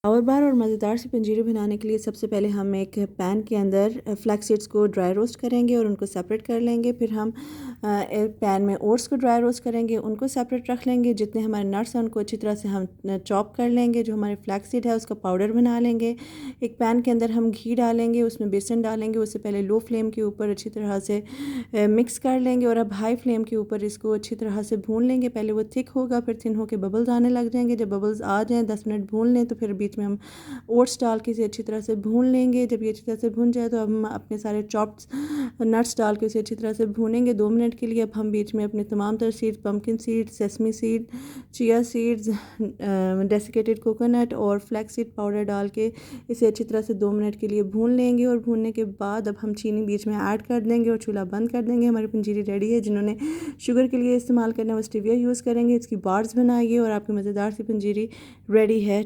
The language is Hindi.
और बार और मज़ेदार सी पंजीरी बनाने के लिए सबसे पहले हम एक पैन के अंदर फ्लैक्स सीड्स को ड्राई रोस्ट करेंगे और उनको सेपरेट कर लेंगे। फिर हम एक पैन में ओट्स को ड्राई रोस्ट करेंगे, उनको सेपरेट रख लेंगे। जितने हमारे नट्स हैं उनको अच्छी तरह से हम चॉप कर लेंगे। जो हमारे फ्लैक्स सीड है उसका पाउडर बना लेंगे। एक पैन के अंदर हम घी डालेंगे, उसमें बेसन डालेंगे। उससे पहले लो फ्लेम के ऊपर अच्छी तरह से मिक्स कर लेंगे और अब हाई फ्लेम के ऊपर इसको अच्छी तरह से भून लेंगे। पहले वो थिक होगा, फिर थिन होकर बबल्स आने लग जाएंगे। जब बबल्स आ जाएँ 10 मिनट भून लें तो फिर बीच में हम ओट्स डाल के इसे अच्छी तरह से भून लेंगे। जब ये अच्छी तरह से भून जाए तो अब हम अपने सारे चॉप्ड नट्स डाल के इसे अच्छी तरह से भूनेंगे 2 मिनट के लिए। अब हम बीच में अपने तमाम तरह seeds, pumpkin seed, sesame seed, chia seeds, desiccated coconut और फ्लैक्स सीड पाउडर डाल के इसे अच्छी तरह से 2 मिनट के लिए भून लेंगे। और भूनने के बाद अब हम चीनी बीच में ऐड कर देंगे और चूल्हा बंद कर देंगे। हमारी पंजीरी रेडी है। जिन्होंने शुगर के लिए इस्तेमाल करना है वो स्टीविया यूज़ करेंगे। इसकी बार्स बनाइए और आपकी मज़ेदार सी पंजीरी रेडी है।